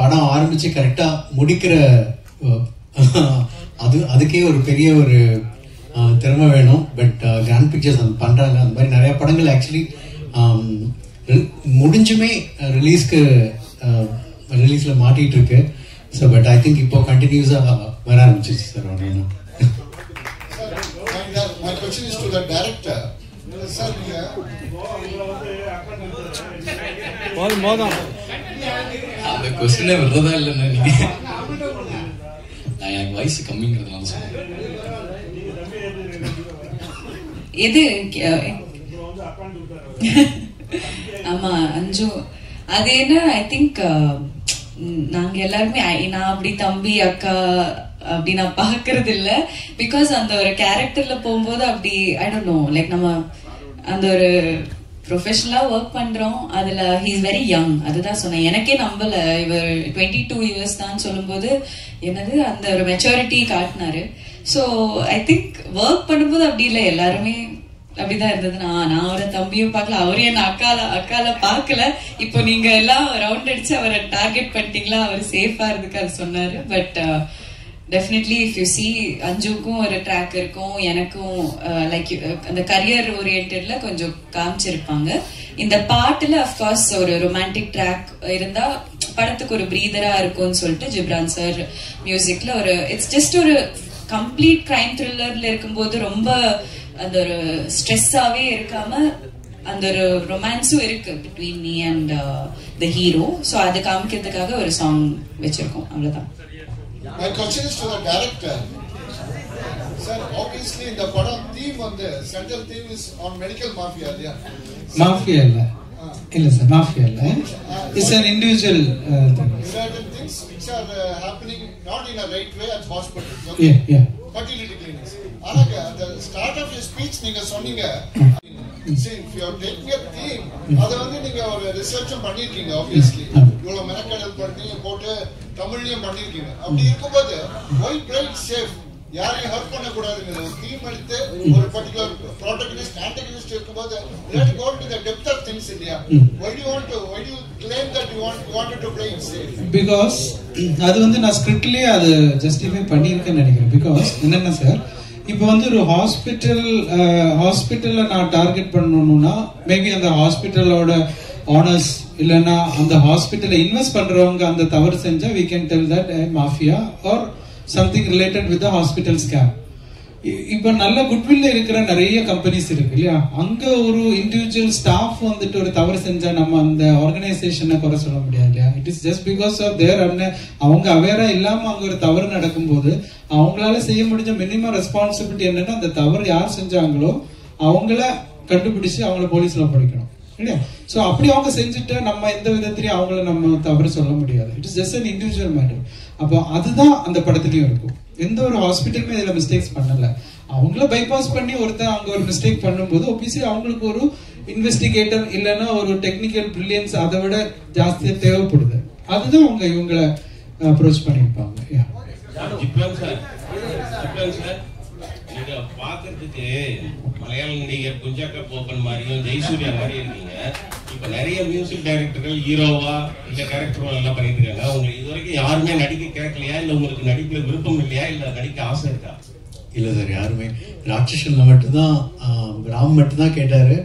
படம் ஆரம்பிச்சு கரெக்டா முடிக்கிற அதுக்கே ஒரு பெரிய ஒரு திறமை வேணும். பட் கிராண்ட் பிக்சர்ஸ் அது பண்றாங்க. அந்த மாதிரி நிறைய படங்கள் ஆக்சுவலி முடிஞ்சுமே ரிலீஸ்ல மாட்டிட்டு இருக்கு. ஸோ பட் ஐ திங்க் இப்போ கண்டினியூஸா வர ஆரம்பிச்சிச்சு சார். ஒன்று My question is to the director. Sir, அந்த கொஸ்டினே விடுறதா இல்லைன்னு நீங்க, நான் எனக்கு வயசு கம்மிங்கிறதுனால சொன்னேன். எது ஆமா அஞ்சு அது என்ன ஐ திங்க் நாங்க எல்லாருமே நான் அப்படி தம்பி அக்கா அப்படி நான் பாக்குறது இல்ல. பிகாஸ் அந்த ஒரு கேரக்டர்ல போகும்போது அப்படி ஐ டோன்ட் நோ லைக் நம்ம அந்த ஒரு ப்ரொஃபஷனலா ஒர்க் பண்றோம். அதுல ஹி இஸ் வெரி யங். அதுதான் சொன்னேன், எனக்கே நம்பல இவர் 22 years தான் சொல்லும்போது என்னது அந்த ஒரு மெச்சூரிட்டி காட்டினாரு. ஸோ ஐ திங்க் ஒர்க் பண்ணும்போது அப்படி இல்லை, எல்லாருமே அப்படிதான் இருந்தது. நான் அவரை தம்பியும் பார்க்கல, அவரையும் என்ன அக்கால பார்க்கல. இப்போ நீங்க எல்லாம் ரவுண்ட் அடிச்சு அவரை டார்கெட் பண்ணிட்டீங்களா, அவர் சேஃபா இருக்கு அது சொன்னாரு. But definitely if you see அஞ்சுக்கும் ஒரு ட்ராக் இருக்கும், எனக்கும் லைக் அந்த கரியர் ஓரியன்டட்ல கொஞ்சம் காமிச்சிருப்பாங்க. இந்த பாட்டுல அஃப்கோர்ஸ் ஒரு ரொமான்டிக் ட்ராக் இருந்தா படத்துக்கு ஒரு பிரீதரா இருக்கும்னு சொல்லிட்டு ஜிப்ரான் சார் மியூசிக்ல ஒரு இட்ஸ் ஜஸ்ட் ஒரு கம்ப்ளீட் கிரைம் த்ரில்லர்ல இருக்கும்போது ரொம்ப அந்த ஒரு ஸ்ட்ரெஸ்ஸாவே இருக்காம அந்த ஒரு ரொமான்ஸும் இருக்கு between me and the hero. So அது காமிக்கிறதுக்காக ஒரு சாங் வச்சிருக்கோம், அவ்வளவுதான். My question is to the director. Sir, obviously in the padam theme on the central theme is on medical mafia. Mafia illa sir, mafia illa. It's an individual thing. Certain things which are happening not in a right way at hospitals. Okay? Yeah. Fertility clinics. Alaga the start of your speech நீங்க சொன்னீங்க, see if you are taking a theme அத வந்து நீங்க ஒரு ரிசர்ச்சும் பண்ணிருக்கீங்க. obviously இவ்வளவு மெனக்கடல் பண்ணி போட்டு தமிழ்லயும் பண்ணிருக்கீங்க. அப்படி இருக்கும்போது why play it safe, யாரையும் ஹர்ட் பண்ண கூடாதுங்கிற ஒரு தீம் எடுத்து ஒரு பர்టిక్యులர் ப்ரோட்டகனிஸ்ட் ஆன்டகனிஸ்ட் இருக்கும்போது let go to the depth of things இல்லையா? why do you claim that you wanted to play it safe? Because அது வந்து நான் ஸ்கிரிப்ட்லயே அது ஜஸ்டிஃபை பண்ணியிருக்கேன்னு நினைக்கிறேன். பிகாஸ் என்னன்னா சார், இப்போ வந்து ஒரு ஹாஸ்பிட்டல்ல நான் டார்கெட் பண்ணணும்னா மேபி அந்த ஹாஸ்பிட்டலோட ஆனர்ஸ் இல்லைன்னா அந்த ஹாஸ்பிட்டலை இன்வெஸ்ட் பண்றவங்க அந்த தவறு செஞ்சா we can tell that mafia or something related with the hospital scam. இப்ப நல்ல குட்வில்ல இருக்கிற நிறைய கம்பெனிஸ் இருக்கு இல்லையா, அங்க ஒரு இண்டிவிஜுவல் ஸ்டாஃப் வந்துட்டு ஒரு தவறு செஞ்சா நம்ம அந்த ஆர்கனைசேஷனை குறை சொல்ல முடியாது இல்லையா. It is just because of their அவங்க அவேரா இல்லாம அங்க ஒரு தவறு நடக்கும்போது அவங்களால செய்ய முடிஞ்ச மினிமம் ரெஸ்பான்சிபிலிட்டி என்னன்னா அந்த தவறு யார் செஞ்சாங்களோ அவங்கள கண்டுபிடிச்சு அவங்கள போலீஸ்ல ஒப்படைக்கணும் இல்லையா. சோ அப்படி அவங்க செஞ்சுட்டு நம்ம எந்த விதத்திலயும் அவங்கள நம்ம தவறு சொல்ல முடியாது. It is just an individual matter. அப்போ அதுதான் அந்த படத்துலயும் இருக்கும். எந்த ஒரு ஹாஸ்பிட்டலுமே இதுல மிஸ்டேக்ஸ் பண்ணல. அவங்கள பைபாஸ் பண்ணி ஒருத்தர் அங்க ஒரு மிஸ்டேக் பண்ணும்போது obviously அவங்களுக்கு ஒரு இன்வெஸ்டிகேட்டர் இல்லைன்னா ஒரு டெக்னிக்கல் பிரில்லியன்ஸ் அதை விட ஜாஸ்தியா தேவைப்படுது. அதுதான் அவங்க இவங்களை அப்ரோச் பண்ணிருப்பாங்க. நீங்க பாக்குறதுக்கு மலையாள நடிகர் குஞ்சாக்கா போப்பன் மாதிரியும் ஜெயசூர்யா மாதிரி இருக்கீங்க. இப்ப நிறைய மியூசிக் டைரக்டர்கள் ஹீரோவா இல்ல கேரக்டரோ எல்லாம் பண்ணிட்டு இருக்காங்க. உங்களுக்கு இது வரைக்கும் யாருமே நடிக்க கேட்கலையா, இல்ல உங்களுக்கு நடிப்புல விருப்பம் இல்லையா, இல்ல நடிக்க ஆசை இருக்கா? இல்ல சார், யாருமே ராட்சசன்ல மட்டும்தான் ராம் மட்டும்தான் கேட்டாரு.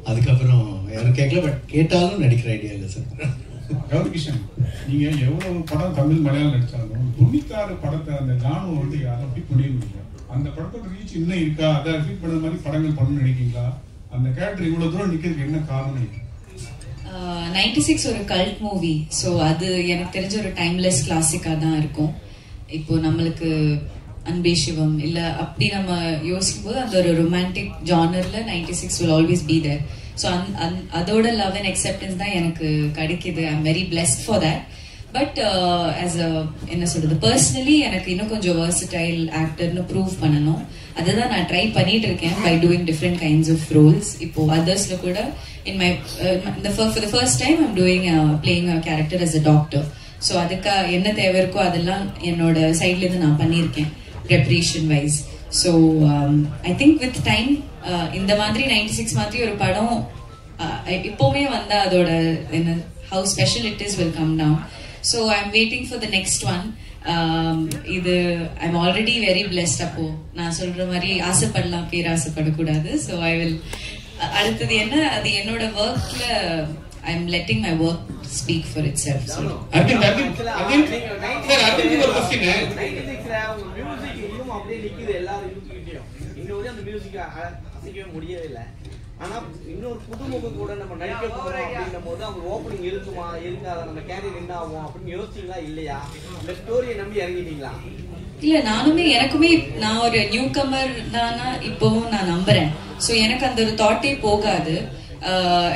அதுக்கப்புறம் யாரும் கேட்கல. பட் கேட்டாலும் நடிக்கிற ஐடியா இல்லை சார். கௌரிகிருஷ்ணன், நீங்க எவ்வளவு படம் தமிழ் மலையாளம் நடிச்சாலும் 96 படத்தை அந்த ஜானு வந்து யாரும் அப்படி பண்ணிருக்கீங்க. அந்த படத்தோட ரீச் இன்னும் இருக்கா? அதை ரிப்பீட் பண்ண மாதிரி படங்கள் பண்ணணும்னு நினைக்கிறீங்களா? அந்த கேரக்டர் இவ்வளவு தூரம் நிக்கிறதுக்கு என்ன காரணம்? 96 ஒரு கல்ட் மூவி. ஸோ அது எனக்கு தெரிஞ்ச ஒரு டைம்லெஸ் கிளாசிக்கா தான் இருக்கும். இப்போ நம்மளுக்கு அன்பே சிவம் இல்ல அப்படி நம்ம யோசிக்கும் போது அந்த ஒரு ரொமான்டிக் ஜானர்ல 96 will always be there. So அதோட லவ் அண்ட் அக்செப்டன்ஸ் தான் எனக்கு கிடைக்குது. I am very blessed for that. But as a என்ன சொல்றது, பர்சனலி எனக்கு இன்னும் கொஞ்சம் வெர்சடைல் ஆக்டர்னு ப்ரூவ் பண்ணணும். அதுதான் நான் ட்ரை பண்ணிட்டு இருக்கேன் by doing different kinds of roles. இப்போ அதர்ஸ்ல கூட in my for the first time I'm doing playing a character as a doctor. So அதுக்கு என்ன தேவை இருக்கோ அதெல்லாம் என்னோட சைட்ல இருந்து நான் பண்ணியிருக்கேன் preparation wise. So I think with time இந்த மாதிரி 96 மாதிரி ஒரு படம் இப்போவுமே வந்தா அதோட என்ன how special it is will come down. So I'm waiting for the next one. இது I'm already very blessed. அப்போ நான் சொல்ற மாதிரி ஆசைப்படலாம், பேர் ஆசைப்படக்கூடாது. So I will அடுத்தது என்ன, அது என்னோட ஒர்க்ல I'm letting my work speak for itself. So ஆனா இன்னொரு புதுமுக கூட நம்ம நடிக்க போறோம் அப்படின்னும் போது அவங்க ஓப்பனிங் இருக்குமா இருக்காத, நம்ம கேரியர் என்ன ஆகும் அப்படின்னு யோசிச்சீங்களா இல்லையா? இந்த ஸ்டோரியை நம்பி இறங்கிட்டீங்களா? இல்ல, நானுமே எனக்குமே நான் ஒரு நியூ கமர் தானா இப்பவும் நான் நம்புறேன். ஸோ எனக்கு அந்த ஒரு தாட்டே போகாது.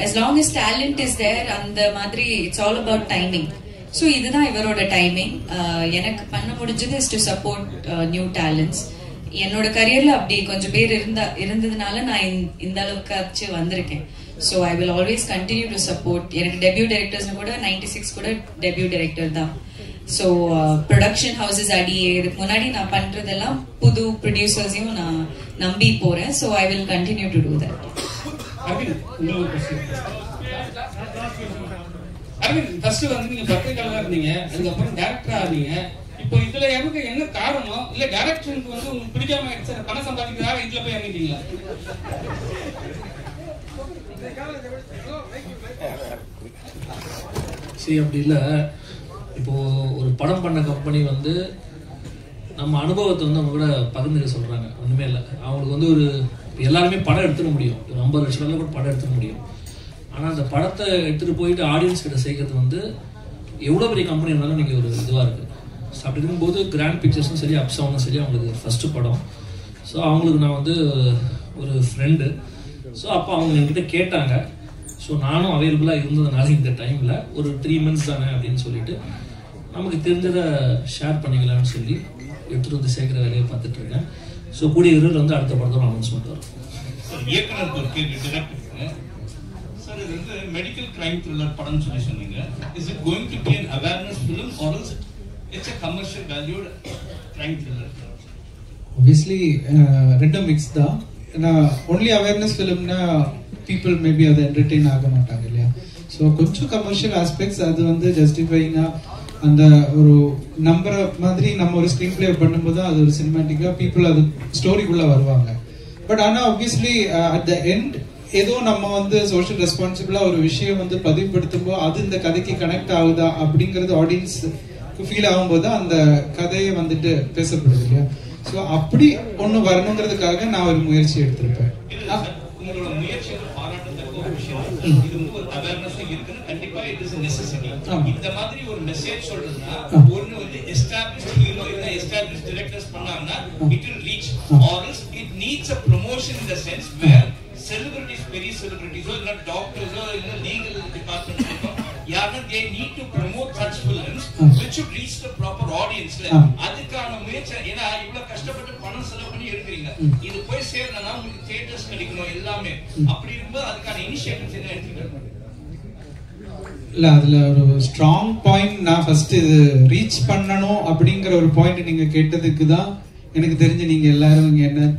as long as talent is there, அந்த மாதிரி it's all about timing. So இதுதான் இவரோட டைமிங். எனக்கு பண்ண முடிஞ்சது is to support new talents. என்னோட கரியர்ல அப்படி கொஞ்சம் பேர் இருந்ததுனால நான் இந்த அளவுக்கு வந்திருக்கேன். So I will always continue to support. எனக்கு டெபியூ டைரக்டர்ஸ் கூட 96 கூட டெபியூ டைரக்டர் தான். ஸோ ப்ரொடக்ஷன் ஹவுசஸ் அடியே இதுக்கு முன்னாடி நான் பண்றதெல்லாம் புது ப்ரொடியூசர்ஸையும் நான் நம்பி போறேன். So I will continue to do that. Aravind, first வந்து நீங்க பத்திரிகையாளரா இருந்தீங்க, அதுக்கப்புறம் டைரக்டரா இருந்தீங்க. இப்போ இதுல எனக்கு என்ன காரணம்? இல்ல டைரக்டருக்கு வந்து உங்களுக்கு பிடிக்காம ஆயிடுச்சு, பணம் சம்பாதிக்கிறதாக இதுல போய் இறங்கிட்டீங்களா? சரி, அப்படி இல்லை. இப்போ ஒரு படம் பண்ண கம்பெனி வந்து நம்ம அனுபவத்தை வந்து அவங்க கூட பகிர்ந்துக்க சொல்றாங்க. ஒண்ணுமே இல்லை, அவங்களுக்கு வந்து ஒரு எல்லாருமே படம் எடுத்துட முடியும், ஒரு 50 லட்சம் ரூபாய் கூட படம் எடுத்துட முடியும். ஆனா அந்த படத்தை எடுத்துட்டு போயிட்டு ஆடியன்ஸ் கிட்ட சேர்க்கறது வந்து எவ்வளவு பெரிய கம்பெனி இருந்தாலும் நீங்க ஒரு இதுவா இருக்கு. அப்படி இருக்கும்போது கிராண்ட் பிக்சர்ஸும் சரி, அப்சவுனும் சரி, அவங்களுக்கு ஃபர்ஸ்ட் படம். ஸோ அவங்களுக்கு நான் வந்து ஒரு ஃப்ரெண்டு. ஸோ அப்போ அவங்க என்கிட்ட கேட்டாங்க. ஸோ நானும் அவைலபிளாக இருந்ததுனால இந்த டைமில் ஒரு 3 months தானே அப்படின்னு சொல்லிட்டு நமக்கு தெரிஞ்சதை ஷேர் பண்ணிக்கலாம்னு சொல்லி எடுத்துகிட்டு வந்து சேர்க்குற வேலையை பார்த்துட்டு இருக்கேன். ஸோ கூடிய விரைவில் வந்து அடுத்த படத்தோட அனௌன்ஸ்மெண்ட் வரும். இயக்குனருக்கு ஒரு கேள்வி டிரெக்டருக்கு. சார், இது வந்து மெடிக்கல் கிரைம் த்ரில்லர் படம்னு சொல்லி சொன்னீங்க. Is it going to be an awareness film or else it's a commercial valued crime thriller? Obviously ரெண்டும் மிக்ஸ் தான். ஒன்லி அவேர்னஸ் ஃபிலிம்னா பீப்புள் மேபி அதை என்டர்டெயின் ஆக மாட்டாங்க இல்லையா. ஸோ கொஞ்சம் கமர்ஷியல் ஆஸ்பெக்ட்ஸ் அது வந்து ஜஸ்டிஃபைங்கா அந்த ஒரு நம்பர் மாதிரி நம்ம ஒரு ஸ்க்ரீன் பிளே பண்ணும்போது அது ஒரு சினிமேட்டிக்கா பீப்புள் அது ஸ்டோரிக்குள்ள வருவாங்க. பட் ஆனால் ஆப்வியஸ்லி அட் த எண்ட் ஏதோ நம்ம வந்து சோஷியல் ரெஸ்பான்சிபிளா ஒரு விஷயம் வந்து பதிவுபடுத்தும் போது அது இந்த கதைக்கு கனெக்ட் ஆகுதா அப்படிங்கிறது ஆடியன்ஸுக்கு ஃபீல் ஆகும்போது அந்த கதையை வந்துட்டு பேசப்படுது இல்லையா. ஸோ அப்படி ஒன்று வரணுங்கிறதுக்காக நான் ஒரு முயற்சி எடுத்திருப்பேன். உங்களோட முயற்சிகள் பாராட்டத்தக்க ஒரு விஷயம். இது வந்து ஒரு அவேர்னஸ் இருக்குன்னு கண்டிப்பா இட் இஸ் நெசசிட்டி. இந்த மாதிரி ஒரு மெசேஜ் சொல்றதுன்னா ஒன்னு வந்து எஸ்டாப்லிஷ்ட் ஹீரோ இல்ல எஸ்டாப்லிஷ்ட் டைரக்டர்ஸ் பண்ணாங்கன்னா it will reach or else it needs a promotion in the sense where celebrities, பெரிய celebrities இல்ல டாக்டர்ஸோ இல்ல லீகல் டிபார்ட்மெண்ட்ஸோ யாரோ they need to promote such films which should reach the proper audience. அதுக்கான முயற்சி. ஏன்னா இவ்வளவு கஷ்டப்பட்டு பணம் செலவு பண்ணி எடுக்கிறீங்க, இது போய் சேரணும்னா உங்களுக்கு தியேட்டர்ஸ் கிடைக்கணும் எல்லாமே. அப்படி இருக்கும்போது அதுக்கான இனிஷியேட்டிவ்ஸ் என்ன எடுத்துக்கிட்டு? இல்ல, அதுல ஒரு ஸ்ட்ராங் பாயிண்ட் நான் ஃபர்ஸ்ட் இது ரீச் பண்ணணும் அப்படிங்கிற ஒரு பாயிண்ட் நீங்க கேட்டதுக்கு தான் எனக்கு தெரிஞ்சு நீங்க எல்லாரும் இங்க என்ன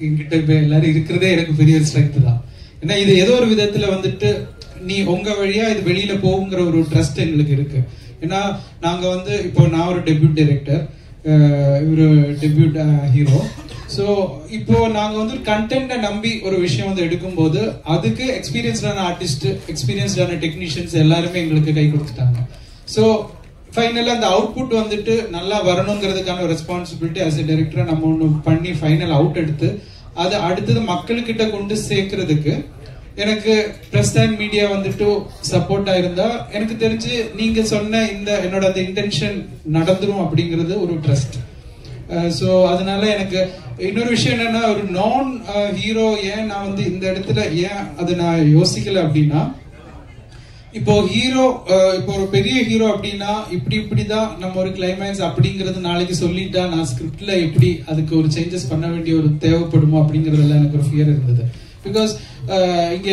என்கிட்ட இப்ப எல்லாரும் இருக்கிறதே எனக்கு பெரிய ஸ்ட்ரென்த் தான். ஏன்னா இது ஏதோ ஒரு விதத்துல வந்துட்டு நீ உங்க வழியா இது வெளியில போகுங்கிற ஒரு ட்ரஸ்ட் எங்களுக்கு இருக்கு. ஏன்னா நாங்க வந்து இப்போ நான் ஒரு டெபியூட் டைரக்டர், இவரு டெபியூட் ஹீரோ. ஸோ இப்போ நாங்க வந்து கண்டென்ட்டை நம்பி ஒரு விஷயம் வந்து எடுக்கும்போது அதுக்கு எக்ஸ்பீரியன்ஸ்டான ஆர்டிஸ்ட், எக்ஸ்பீரியன்ஸ்டான டெக்னீஷியன்ஸ் எல்லாருமே எங்களுக்கு கை கொடுத்துட்டாங்க. ஸோ ஃபைனலாக அந்த அவுட்புட் வந்துட்டு நல்லா வரணுங்கிறதுக்கான ரெஸ்பான்சிபிலிட்டி ஆஸ் எ டைரக்டரை நம்ம ஒன்று பண்ணி ஃபைனல் அவுட் எடுத்து அதை அடுத்தது மக்கள்கிட்ட கொண்டு சேர்க்கறதுக்கு எனக்கு பிரஸ் அண்ட் மீடியா வந்துட்டு சப்போர்ட்டா இருந்தா எனக்கு தெரிஞ்சு நீங்க சொன்ன இந்த என்னோட அந்த இன்டென்ஷன் நடந்துரும் அப்படிங்கிறது ஒரு ட்ரஸ்ட். ஸோ அதனால எனக்கு இன்னொரு விஷயம் என்னன்னா, ஒரு நான் ஹீரோ ஏன் நான் வந்து இந்த இடத்துல ஏன் அது நான் யோசிக்கல அப்படின்னா, இப்போ ஹீரோ இப்போ ஒரு பெரிய ஹீரோ அப்படின்னா இப்படிதான் நம்ம ஒரு கிளைமேக்ஸ் அப்படிங்கறது நாளைக்கு சொல்லிட்டா நான் ஸ்கிரிப்ட்ல எப்படி அதுக்கு ஒரு சேஞ்சஸ் பண்ண வேண்டிய ஒரு தேவைப்படுமோ அப்படிங்கறதுல எனக்கு ஒரு ஃபியர் இருந்தது. பிகாஸ் இங்க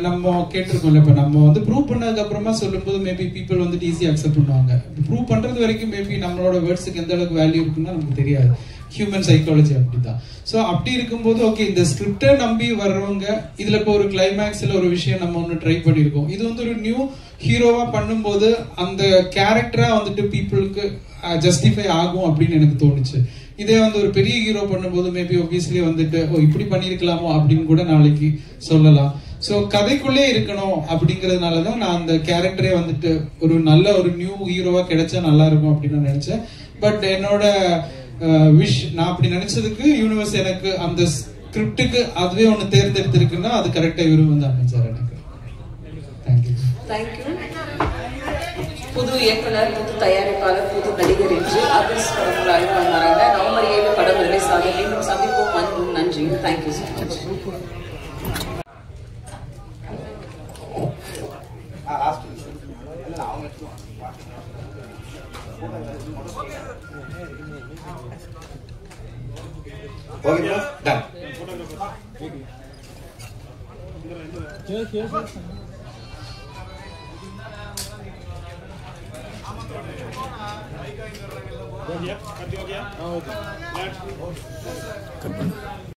நம்ம கேட்டிருக்கோம்ல, இப்ப நம்ம வந்து ப்ரூவ் பண்ணதுக்கு அப்புறமா சொல்லும்போது மேபி பீப்புள் வந்துட்டு ஈஸியா அக்செப்ட் பண்ணுவாங்க. ப்ரூவ் பண்றது வரைக்கும் மேபி நம்மளோட வேர்ட்ஸுக்கு எந்த அளவுக்கு வேல்யூ இருக்குன்னா நமக்கு தெரியாது. ஹியூமன் சைக்காலஜி அப்படிதான். ஸோ அப்படி இருக்கும்போது ஓகே, இந்த ஸ்கிரிப்டை நம்பி வர்றவங்க இதுல இப்போ ஒரு கிளைமேக்ஸ்ல ஒரு விஷயம் நம்ம ஒன்று ட்ரை பண்ணிருக்கோம், இது வந்து ஒரு நியூ ஹீரோவா பண்ணும்போது அந்த கேரக்டரா வந்துட்டு பீப்புளுக்கு ஜஸ்டிஃபை ஆகும் அப்படின்னு எனக்கு தோணுச்சு. இதே வந்து ஒரு பெரிய ஹீரோ பண்ணும்போது மேபி ஒபியஸ்லி வந்துட்டு இப்படி பண்ணிருக்கலாமோ அப்படின்னு கூட நாளைக்கு சொல்லலாம். ஸோ கதைக்குள்ளே இருக்கணும் அப்படிங்கறதுனாலதான் நான் அந்த கேரக்டரே வந்துட்டு ஒரு நல்ல ஒரு நியூ ஹீரோவா கிடைச்சா நல்லா இருக்கும் அப்படின்னு நான் நினைச்சேன். பட் என்னோட விஷ் நான் அப்படி நினைச்சதுக்கு யூனிவர்ஸ் எனக்கு அந்த ஸ்கிரிப்டுக்கு அதுவே ஒன்று தேர்ந்தெடுத்திருக்குன்னா அது கரெக்டா இவரும் வந்து அமைச்சார் எனக்கு. தேங்க்யூ. தேங்க்யூ. புது இயக்குனர், புது தயாரிப்பாளர், புது நடிகர் என்று ஆதர்ஸ் படங்கள் அறிமுகமானாங்க. நவம்பர் 7 படம் ரிலீஸ் ஆக மீண்டும் சந்திப்போம். நன்றி. Thank you so much. Okay, bro. Done. Okay.